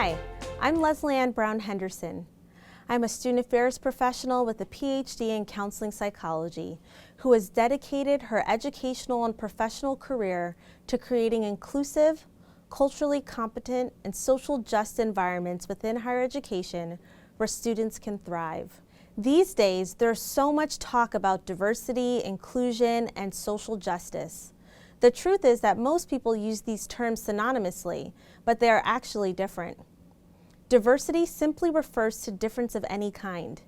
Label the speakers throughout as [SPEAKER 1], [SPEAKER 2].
[SPEAKER 1] Hi, I'm Lesley Brown Henderson. I'm a student affairs professional with a PhD in counseling psychology who has dedicated her educational and professional career to creating inclusive, culturally competent, and social just environments within higher education where students can thrive. These days, there's so much talk about diversity, inclusion, and social justice. The truth is that most people use these terms synonymously, but they are actually different. Diversity simply refers to difference of any kind.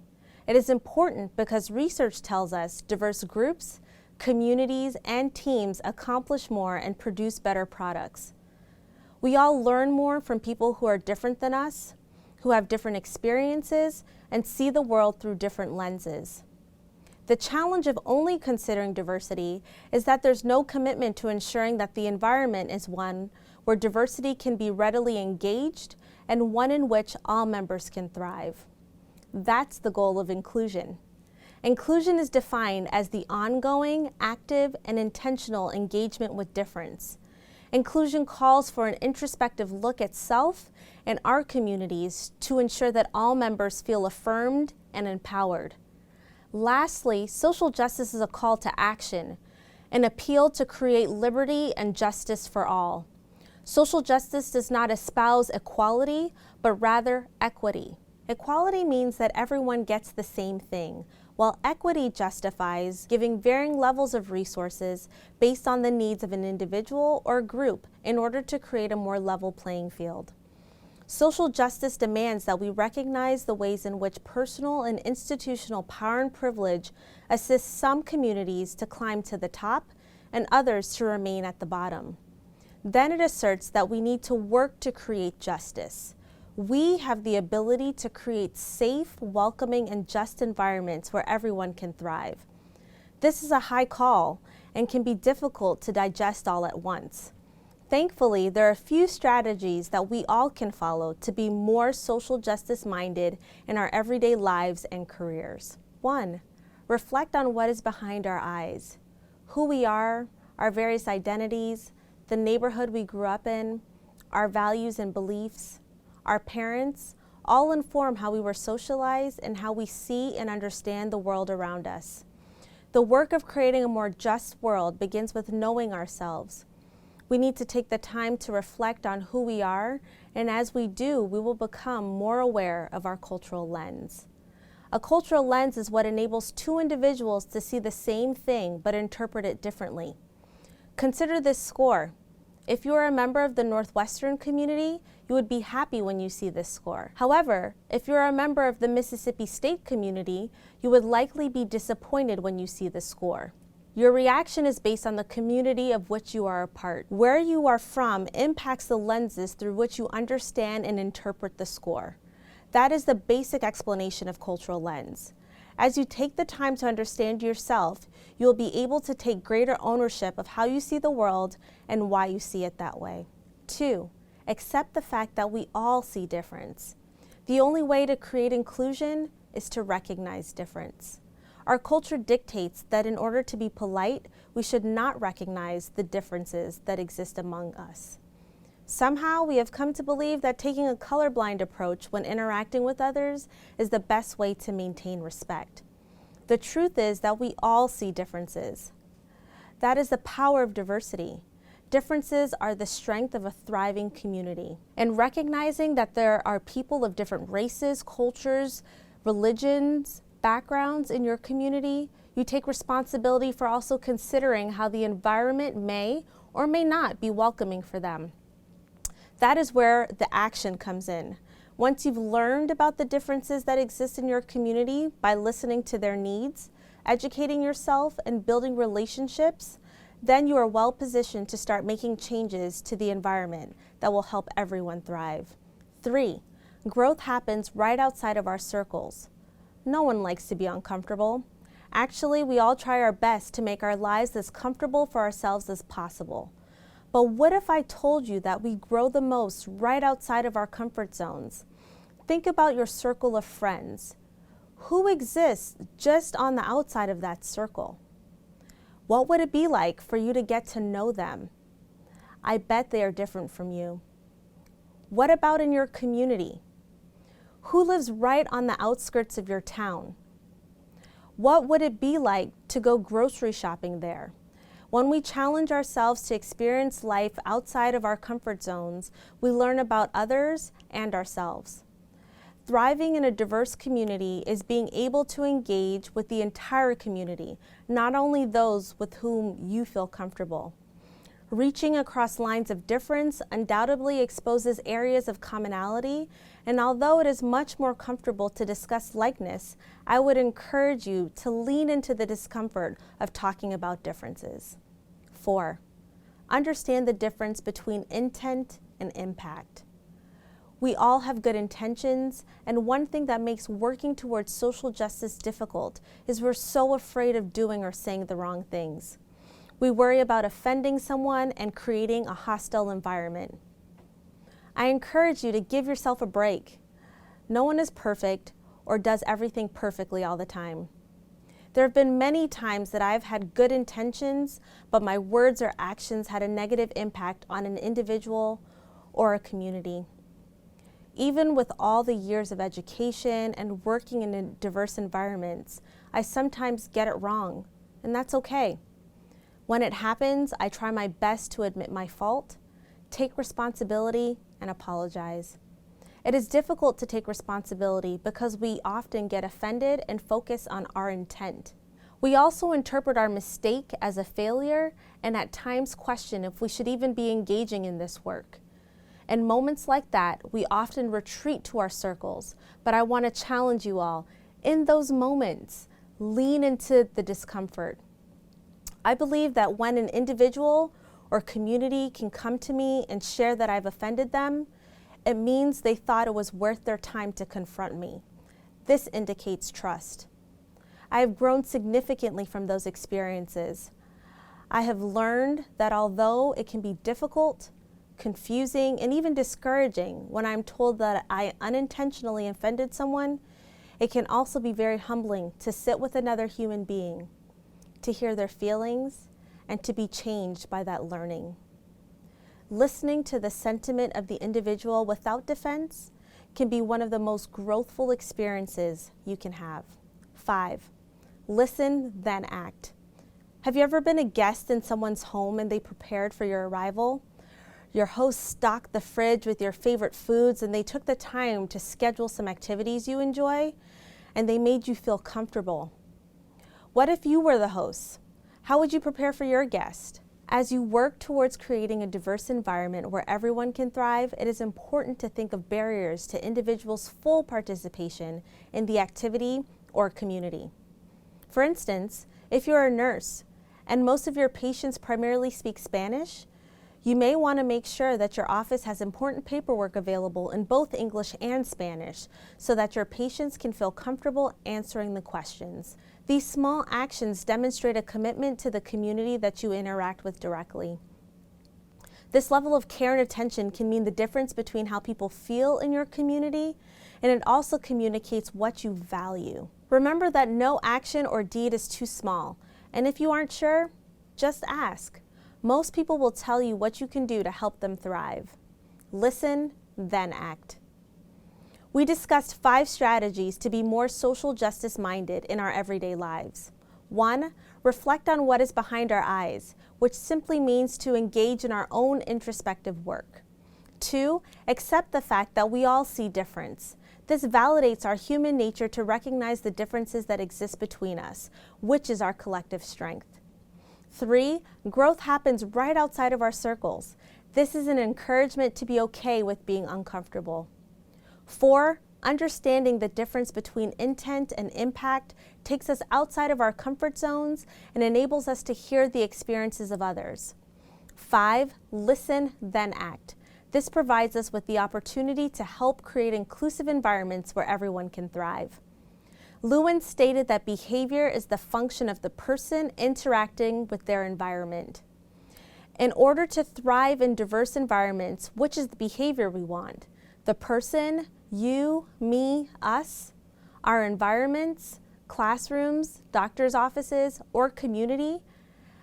[SPEAKER 1] It is important because research tells us diverse groups, communities, and teams accomplish more and produce better products. We all learn more from people who are different than us, who have different experiences, and see the world through different lenses. The challenge of only considering diversity is that there's no commitment to ensuring that the environment is one where diversity can be readily engaged and one in which all members can thrive. That's the goal of inclusion. Inclusion is defined as the ongoing, active, and intentional engagement with difference. Inclusion calls for an introspective look at self and our communities to ensure that all members feel affirmed and empowered. Lastly, social justice is a call to action, an appeal to create liberty and justice for all. Social justice does not espouse equality, but rather equity. Equality means that everyone gets the same thing, while equity justifies giving varying levels of resources based on the needs of an individual or group in order to create a more level playing field. Social justice demands that we recognize the ways in which personal and institutional power and privilege assist some communities to climb to the top and others to remain at the bottom. Then it asserts that we need to work to create justice. We have the ability to create safe, welcoming, and just environments where everyone can thrive. This is a high call and can be difficult to digest all at once. Thankfully, there are a few strategies that we all can follow to be more social justice minded in our everyday lives and careers. 1. Reflect on what is behind our eyes. Who we are, our various identities, the neighborhood we grew up in, our values and beliefs, our parents, all inform how we were socialized and how we see and understand the world around us. The work of creating a more just world begins with knowing ourselves. We need to take the time to reflect on who we are, and as we do, we will become more aware of our cultural lens. A cultural lens is what enables two individuals to see the same thing but interpret it differently. Consider this score. If you are a member of the Northwestern community, you would be happy when you see this score. However, if you're a member of the Mississippi State community, you would likely be disappointed when you see the score. Your reaction is based on the community of which you are a part. Where you are from impacts the lenses through which you understand and interpret the score. That is the basic explanation of cultural lens. As you take the time to understand yourself, you'll be able to take greater ownership of how you see the world and why you see it that way. 2. Accept the fact that we all see difference. The only way to create inclusion is to recognize difference. Our culture dictates that in order to be polite, we should not recognize the differences that exist among us. Somehow, we have come to believe that taking a colorblind approach when interacting with others is the best way to maintain respect. The truth is that we all see differences. That is the power of diversity. Differences are the strength of a thriving community. And recognizing that there are people of different races, cultures, religions, backgrounds in your community, you take responsibility for also considering how the environment may or may not be welcoming for them. That is where the action comes in. Once you've learned about the differences that exist in your community by listening to their needs, educating yourself, and building relationships, then you are well positioned to start making changes to the environment that will help everyone thrive. 3. Growth happens right outside of our circles. No one likes to be uncomfortable. Actually, we all try our best to make our lives as comfortable for ourselves as possible. But what if I told you that we grow the most right outside of our comfort zones? Think about your circle of friends. Who exists just on the outside of that circle? What would it be like for you to get to know them? I bet they are different from you. What about in your community? Who lives right on the outskirts of your town? What would it be like to go grocery shopping there? When we challenge ourselves to experience life outside of our comfort zones, we learn about others and ourselves. Thriving in a diverse community is being able to engage with the entire community, not only those with whom you feel comfortable. Reaching across lines of difference undoubtedly exposes areas of commonality, and although it is much more comfortable to discuss likeness, I would encourage you to lean into the discomfort of talking about differences. 4, understand the difference between intent and impact. We all have good intentions, and one thing that makes working towards social justice difficult is we're so afraid of doing or saying the wrong things. We worry about offending someone and creating a hostile environment. I encourage you to give yourself a break. No one is perfect or does everything perfectly all the time. There have been many times that I've had good intentions, but my words or actions had a negative impact on an individual or a community. Even with all the years of education and working in diverse environments, I sometimes get it wrong, and that's okay. When it happens, I try my best to admit my fault, take responsibility, and apologize. It is difficult to take responsibility because we often get offended and focus on our intent. We also interpret our mistake as a failure and at times question if we should even be engaging in this work. In moments like that, we often retreat to our circles, but I want to challenge you all. In those moments, lean into the discomfort. I believe that when an individual or community can come to me and share that I've offended them, it means they thought it was worth their time to confront me. This indicates trust. I have grown significantly from those experiences. I have learned that although it can be difficult, confusing, and even discouraging when I'm told that I unintentionally offended someone, it can also be very humbling to sit with another human being, to hear their feelings, and to be changed by that learning. Listening to the sentiment of the individual without defense can be one of the most growthful experiences you can have. 5, listen, then act. Have you ever been a guest in someone's home and they prepared for your arrival? Your host stocked the fridge with your favorite foods and they took the time to schedule some activities you enjoy, and they made you feel comfortable. What if you were the host? How would you prepare for your guest? As you work towards creating a diverse environment where everyone can thrive, it is important to think of barriers to individuals' full participation in the activity or community. For instance, if you're a nurse and most of your patients primarily speak Spanish, you may want to make sure that your office has important paperwork available in both English and Spanish so that your patients can feel comfortable answering the questions. These small actions demonstrate a commitment to the community that you interact with directly. This level of care and attention can mean the difference between how people feel in your community, and it also communicates what you value. Remember that no action or deed is too small, and if you aren't sure, just ask. Most people will tell you what you can do to help them thrive. Listen, then act. We discussed 5 strategies to be more social justice minded in our everyday lives. 1, reflect on what is behind our eyes, which simply means to engage in our own introspective work. 2, accept the fact that we all see difference. This validates our human nature to recognize the differences that exist between us, which is our collective strength. 3, growth happens right outside of our circles. This is an encouragement to be okay with being uncomfortable. 4, understanding the difference between intent and impact takes us outside of our comfort zones and enables us to hear the experiences of others. 5, listen, then act. This provides us with the opportunity to help create inclusive environments where everyone can thrive. Lewin stated that behavior is the function of the person interacting with their environment. In order to thrive in diverse environments, which is the behavior we want? The person, you, me, us, our environments, classrooms, doctor's offices, or community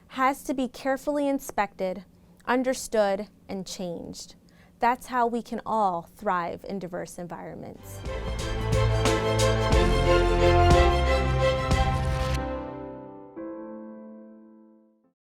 [SPEAKER 1] has to be carefully inspected, understood, and changed. That's how we can all thrive in diverse environments.